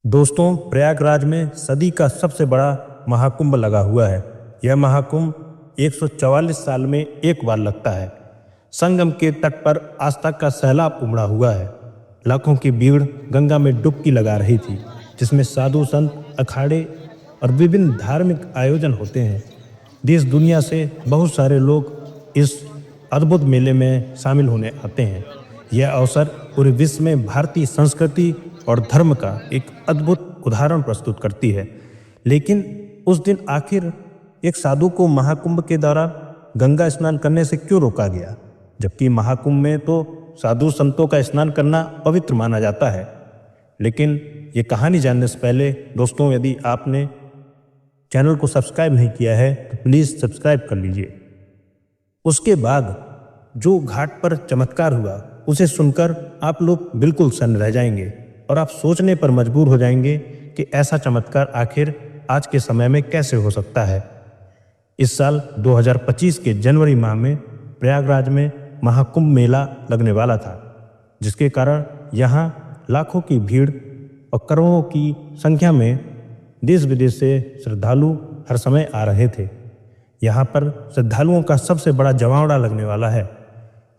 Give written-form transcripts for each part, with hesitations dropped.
दोस्तों, प्रयागराज में सदी का सबसे बड़ा महाकुंभ लगा हुआ है। यह महाकुंभ 144 साल में एक बार लगता है। संगम के तट पर आस्था का सैलाब उमड़ा हुआ है। लाखों की भीड़ गंगा में डुबकी लगा रही थी, जिसमें साधु संत, अखाड़े और विभिन्न धार्मिक आयोजन होते हैं। देश दुनिया से बहुत सारे लोग इस अद्भुत मेले में शामिल होने आते हैं। यह अवसर पूरे विश्व में भारतीय संस्कृति और धर्म का एक अद्भुत उदाहरण प्रस्तुत करती है। लेकिन उस दिन आखिर एक साधु को महाकुंभ के दौरान गंगा स्नान करने से क्यों रोका गया, जबकि महाकुंभ में तो साधु संतों का स्नान करना पवित्र माना जाता है। लेकिन ये कहानी जानने से पहले दोस्तों, यदि आपने चैनल को सब्सक्राइब नहीं किया है तो प्लीज़ सब्सक्राइब कर लीजिए। उसके बाद जो घाट पर चमत्कार हुआ उसे सुनकर आप लोग बिल्कुल सन्न रह जाएंगे और आप सोचने पर मजबूर हो जाएंगे कि ऐसा चमत्कार आखिर आज के समय में कैसे हो सकता है। इस साल 2025 के जनवरी माह में प्रयागराज में महाकुंभ मेला लगने वाला था, जिसके कारण यहाँ लाखों की भीड़ और करोड़ों की संख्या में देश विदेश से श्रद्धालु हर समय आ रहे थे। यहाँ पर श्रद्धालुओं का सबसे बड़ा जमावड़ा लगने वाला है,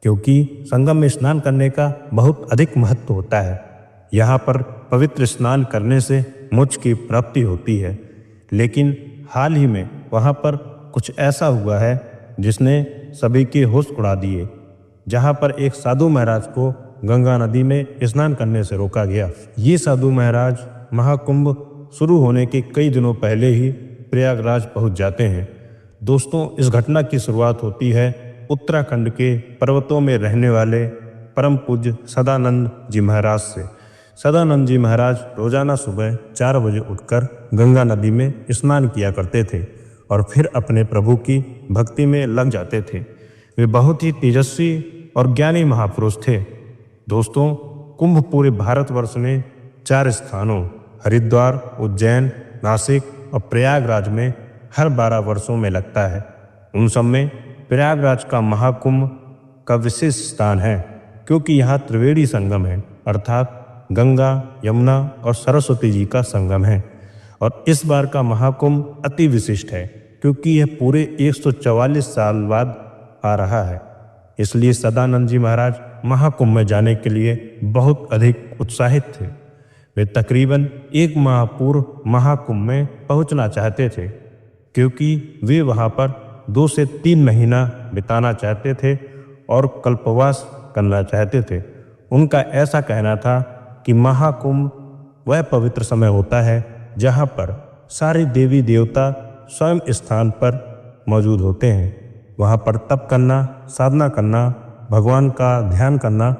क्योंकि संगम में स्नान करने का बहुत अधिक महत्व होता है। यहाँ पर पवित्र स्नान करने से मोक्ष की प्राप्ति होती है। लेकिन हाल ही में वहाँ पर कुछ ऐसा हुआ है जिसने सभी के होश उड़ा दिए। जहाँ पर एक साधु महाराज को गंगा नदी में स्नान करने से रोका गया। ये साधु महाराज महाकुंभ शुरू होने के कई दिनों पहले ही प्रयागराज पहुँच जाते हैं। दोस्तों, इस घटना की शुरुआत होती है उत्तराखंड के पर्वतों में रहने वाले परम पूज्य सदानंद जी महाराज से। सदानंद जी महाराज रोजाना सुबह 4 बजे उठकर गंगा नदी में स्नान किया करते थे और फिर अपने प्रभु की भक्ति में लग जाते थे। वे बहुत ही तेजस्वी और ज्ञानी महापुरुष थे। दोस्तों, कुंभ पूरे भारतवर्ष में 4 स्थानों हरिद्वार, उज्जैन, नासिक और प्रयागराज में हर 12 वर्षों में लगता है। उन सब में प्रयागराज का महाकुंभ का विशेष स्थान है, क्योंकि यहाँ त्रिवेणी संगम है, अर्थात गंगा, यमुना और सरस्वती जी का संगम है। और इस बार का महाकुंभ अति विशिष्ट है, क्योंकि यह पूरे 144 साल बाद आ रहा है। इसलिए सदानंद जी महाराज महाकुंभ में जाने के लिए बहुत अधिक उत्साहित थे। वे तकरीबन 1 माह पूर्व महाकुंभ में पहुंचना चाहते थे, क्योंकि वे वहां पर 2 से 3 महीना बिताना चाहते थे और कल्पवास करना चाहते थे। उनका ऐसा कहना था कि महाकुंभ वह पवित्र समय होता है जहाँ पर सारे देवी देवता स्वयं स्थान पर मौजूद होते हैं। वहाँ पर तप करना, साधना करना, भगवान का ध्यान करना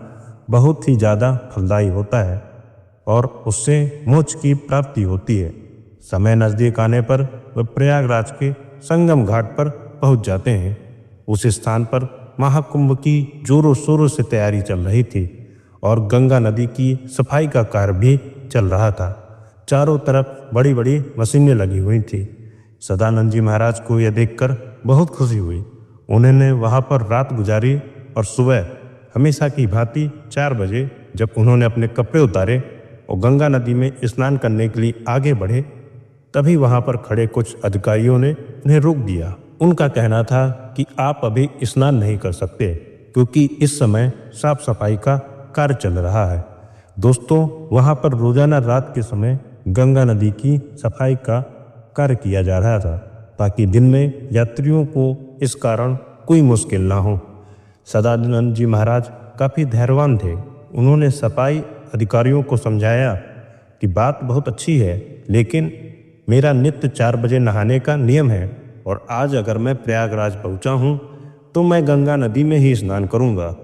बहुत ही ज़्यादा फलदायी होता है और उससे मोक्ष की प्राप्ति होती है। समय नज़दीक आने पर वह प्रयागराज के संगम घाट पर पहुँच जाते हैं। उस स्थान पर महाकुंभ की जोरों शोरों से तैयारी चल रही थी और गंगा नदी की सफाई का कार्य भी चल रहा था। चारों तरफ बड़ी बड़ी मशीनें लगी हुई थी। सदानंद जी महाराज को यह देखकर बहुत खुशी हुई। उन्होंने वहाँ पर रात गुजारी और सुबह हमेशा की भांति 4 बजे जब उन्होंने अपने कपड़े उतारे और गंगा नदी में स्नान करने के लिए आगे बढ़े, तभी वहाँ पर खड़े कुछ अधिकारियों ने उन्हें रोक दिया। उनका कहना था कि आप अभी स्नान नहीं कर सकते, क्योंकि इस समय साफ सफाई का कार्य चल रहा है। दोस्तों, वहाँ पर रोजाना रात के समय गंगा नदी की सफाई का कार्य किया जा रहा था, ताकि दिन में यात्रियों को इस कारण कोई मुश्किल ना हो। सदानंद जी महाराज काफ़ी धैर्यवान थे। उन्होंने सफाई अधिकारियों को समझाया कि बात बहुत अच्छी है, लेकिन मेरा नित्य 4 बजे नहाने का नियम है और आज अगर मैं प्रयागराज पहुंचा हूं तो मैं गंगा नदी में ही स्नान करूंगा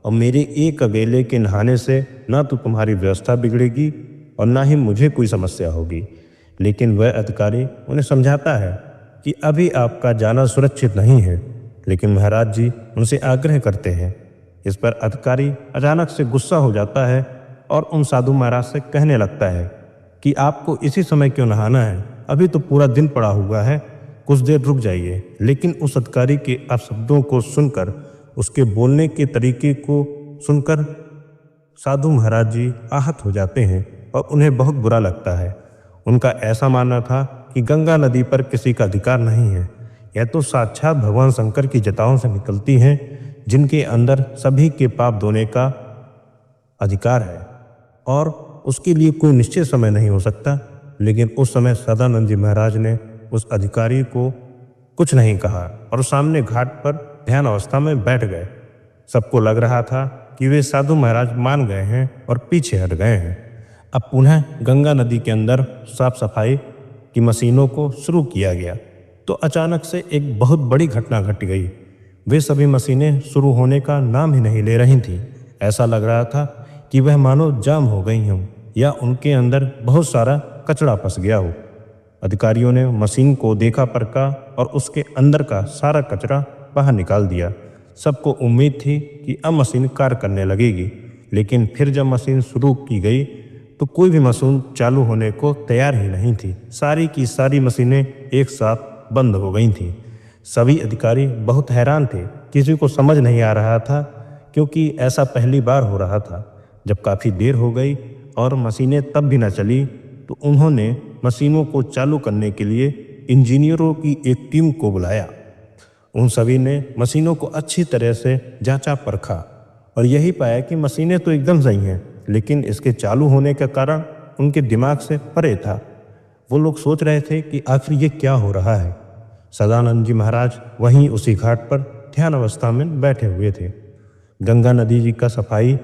और मेरे एक अकेले के नहाने से ना तो तुम्हारी व्यवस्था बिगड़ेगी और ना ही मुझे कोई समस्या होगी। लेकिन वह अधिकारी उन्हें समझाता है कि अभी आपका जाना सुरक्षित नहीं है, लेकिन महाराज जी उनसे आग्रह करते हैं। इस पर अधिकारी अचानक से गुस्सा हो जाता है और उन साधु महाराज से कहने लगता है कि आपको इसी समय क्यों नहाना है, अभी तो पूरा दिन पड़ा हुआ है, कुछ देर रुक जाइए। लेकिन उस अधिकारी के अपशब्दों को सुनकर, उसके बोलने के तरीके को सुनकर साधु महाराज जी आहत हो जाते हैं और उन्हें बहुत बुरा लगता है। उनका ऐसा मानना था कि गंगा नदी पर किसी का अधिकार नहीं है, यह तो साक्षात भगवान शंकर की जटाओं से निकलती हैं, जिनके अंदर सभी के पाप धोने का अधिकार है और उसके लिए कोई निश्चित समय नहीं हो सकता। लेकिन उस समय सदानंद जी महाराज ने उस अधिकारी को कुछ नहीं कहा और सामने घाट पर ध्यान अवस्था में बैठ गए। सबको लग रहा था कि वे साधु महाराज मान गए हैं और पीछे हट गए हैं। अब पुनः गंगा नदी के अंदर साफ सफाई की मशीनों को शुरू किया गया तो अचानक से एक बहुत बड़ी घटना घट गई। वे सभी मशीनें शुरू होने का नाम ही नहीं ले रही थीं। ऐसा लग रहा था कि वह मानो जाम हो गई हों या उनके अंदर बहुत सारा कचरा फंस गया हो। अधिकारियों ने मशीन को देखा परखा और उसके अंदर का सारा कचरा बाहर निकाल दिया। सबको उम्मीद थी कि अब मशीन कार्य करने लगेगी, लेकिन फिर जब मशीन शुरू की गई तो कोई भी मशीन चालू होने को तैयार ही नहीं थी। सारी की सारी मशीनें एक साथ बंद हो गई थीं। सभी अधिकारी बहुत हैरान थे, किसी को समझ नहीं आ रहा था, क्योंकि ऐसा पहली बार हो रहा था। जब काफ़ी देर हो गई और मशीनें तब भी न चली तो उन्होंने मशीनों को चालू करने के लिए इंजीनियरों की एक टीम को बुलाया। उन सभी ने मशीनों को अच्छी तरह से जांचा परखा और यही पाया कि मशीनें तो एकदम सही हैं, लेकिन इसके चालू होने का कारण उनके दिमाग से परे था। वो लोग सोच रहे थे कि आखिर ये क्या हो रहा है। सदानंद जी महाराज वहीं उसी घाट पर ध्यान अवस्था में बैठे हुए थे। गंगा नदी जी का सफाई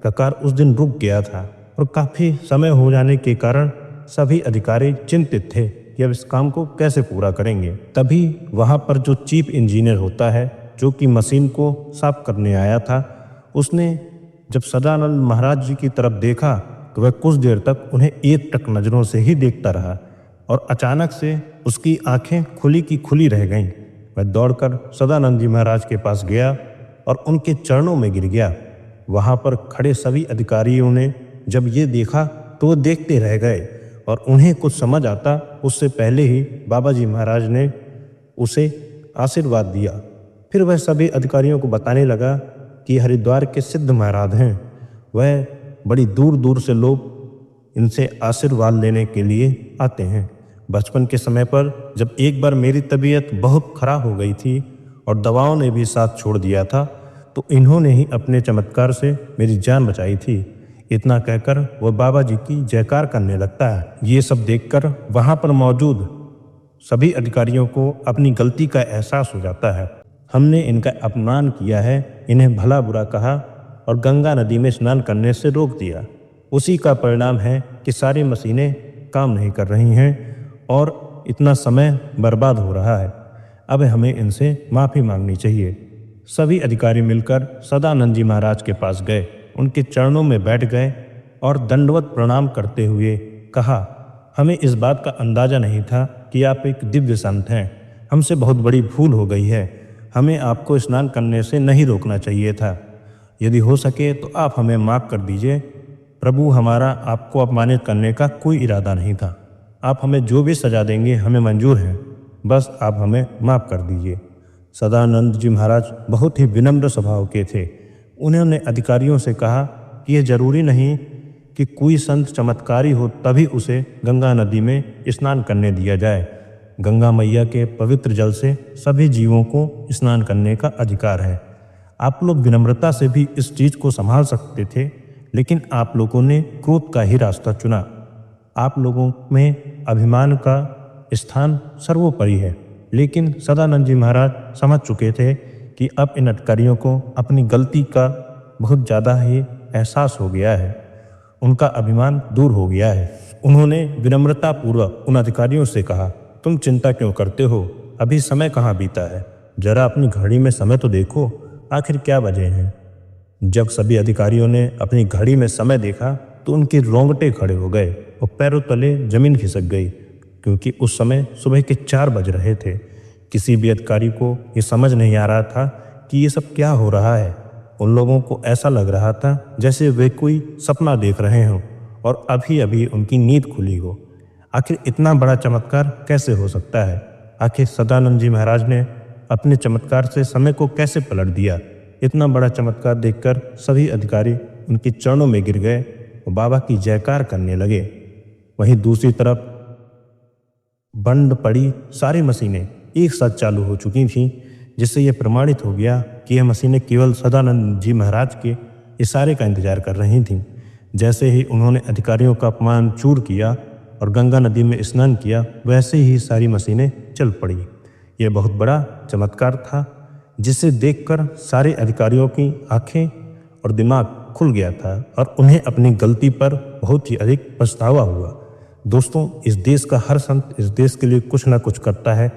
का कार्य उस दिन रुक गया था और काफ़ी समय हो जाने के कारण सभी अधिकारी चिंतित थे कि अब इस काम को कैसे पूरा करेंगे। तभी वहाँ पर जो चीफ इंजीनियर होता है, जो कि मशीन को साफ करने आया था, उसने जब सदानंद महाराज जी की तरफ देखा तो वह कुछ देर तक उन्हें एकटक नज़रों से ही देखता रहा और अचानक से उसकी आंखें खुली की खुली रह गईं। वह दौड़कर सदानंद जी महाराज के पास गया और उनके चरणों में गिर गया। वहाँ पर खड़े सभी अधिकारियों ने जब ये देखा तो वो देखते रह गए और उन्हें कुछ समझ आता उससे पहले ही बाबा जी महाराज ने उसे आशीर्वाद दिया। फिर वह सभी अधिकारियों को बताने लगा कि हरिद्वार के सिद्ध महाराज हैं, वह बड़ी दूर दूर से लोग इनसे आशीर्वाद लेने के लिए आते हैं। बचपन के समय पर जब एक बार मेरी तबीयत बहुत खराब हो गई थी और दवाओं ने भी साथ छोड़ दिया था, तो इन्होंने ही अपने चमत्कार से मेरी जान बचाई थी। इतना कहकर वह बाबा जी की जयकार करने लगता है। ये सब देखकर वहाँ पर मौजूद सभी अधिकारियों को अपनी गलती का एहसास हो जाता है। हमने इनका अपमान किया है, इन्हें भला बुरा कहा और गंगा नदी में स्नान करने से रोक दिया। उसी का परिणाम है कि सारी मशीनें काम नहीं कर रही हैं और इतना समय बर्बाद हो रहा है। अब हमें इनसे माफ़ी मांगनी चाहिए। सभी अधिकारी मिलकर सदानंद जी महाराज के पास गए, उनके चरणों में बैठ गए और दंडवत प्रणाम करते हुए कहा, हमें इस बात का अंदाज़ा नहीं था कि आप एक दिव्य संत हैं। हमसे बहुत बड़ी भूल हो गई है। हमें आपको स्नान करने से नहीं रोकना चाहिए था। यदि हो सके तो आप हमें माफ़ कर दीजिए। प्रभु, हमारा आपको अपमानित करने का कोई इरादा नहीं था। आप हमें जो भी सजा देंगे हमें मंजूर है, बस आप हमें माफ़ कर दीजिए। सदानंद जी महाराज बहुत ही विनम्र स्वभाव के थे। उन्होंने अधिकारियों से कहा कि यह जरूरी नहीं कि कोई संत चमत्कारी हो तभी उसे गंगा नदी में स्नान करने दिया जाए। गंगा मैया के पवित्र जल से सभी जीवों को स्नान करने का अधिकार है। आप लोग विनम्रता से भी इस चीज़ को संभाल सकते थे, लेकिन आप लोगों ने क्रोध का ही रास्ता चुना। आप लोगों में अभिमान का स्थान सर्वोपरि है। लेकिन सदानंद जी महाराज समझ चुके थे कि अब इन अधिकारियों को अपनी गलती का बहुत ज़्यादा ही एहसास हो गया है, उनका अभिमान दूर हो गया है। उन्होंने विनम्रतापूर्वक उन अधिकारियों से कहा, तुम चिंता क्यों करते हो? अभी समय कहाँ बीता है, जरा अपनी घड़ी में समय तो देखो, आखिर क्या बजे हैं। जब सभी अधिकारियों ने अपनी घड़ी में समय देखा तो उनके रोंगटे खड़े हो गए और पैरों तले जमीन खिसक गई, क्योंकि उस समय सुबह के 4 बज रहे थे। किसी भी अधिकारी को ये समझ नहीं आ रहा था कि ये सब क्या हो रहा है। उन लोगों को ऐसा लग रहा था जैसे वे कोई सपना देख रहे हों और अभी अभी उनकी नींद खुली हो। आखिर इतना बड़ा चमत्कार कैसे हो सकता है? आखिर सदानंद जी महाराज ने अपने चमत्कार से समय को कैसे पलट दिया? इतना बड़ा चमत्कार देखकर सभी अधिकारी उनके चरणों में गिर गए वो बाबा की जयकार करने लगे। वहीं दूसरी तरफ बंद पड़ी सारी मशीनें एक साथ चालू हो चुकी थीं, जिससे यह प्रमाणित हो गया कि यह मशीनें केवल सदानंद जी महाराज के इशारे का इंतजार कर रही थीं। जैसे ही उन्होंने अधिकारियों का अपमान चूर किया और गंगा नदी में स्नान किया, वैसे ही सारी मशीनें चल पड़ी। यह बहुत बड़ा चमत्कार था, जिसे देखकर सारे अधिकारियों की आंखें और दिमाग खुल गया था और उन्हें अपनी गलती पर बहुत ही अधिक पछतावा हुआ। दोस्तों, इस देश का हर संत इस देश के लिए कुछ ना कुछ करता है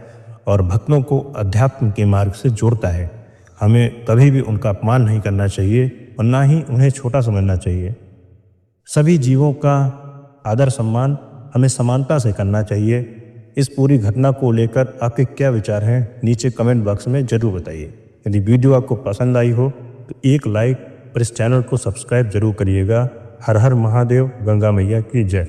और भक्तों को अध्यात्म के मार्ग से जोड़ता है। हमें कभी भी उनका अपमान नहीं करना चाहिए और ना ही उन्हें छोटा समझना चाहिए। सभी जीवों का आदर सम्मान हमें समानता से करना चाहिए। इस पूरी घटना को लेकर आपके क्या विचार हैं, नीचे कमेंट बॉक्स में ज़रूर बताइए। यदि वीडियो आपको पसंद आई हो तो एक लाइक और इस चैनल को सब्सक्राइब जरूर करिएगा। हर हर महादेव, गंगा मैया की जय।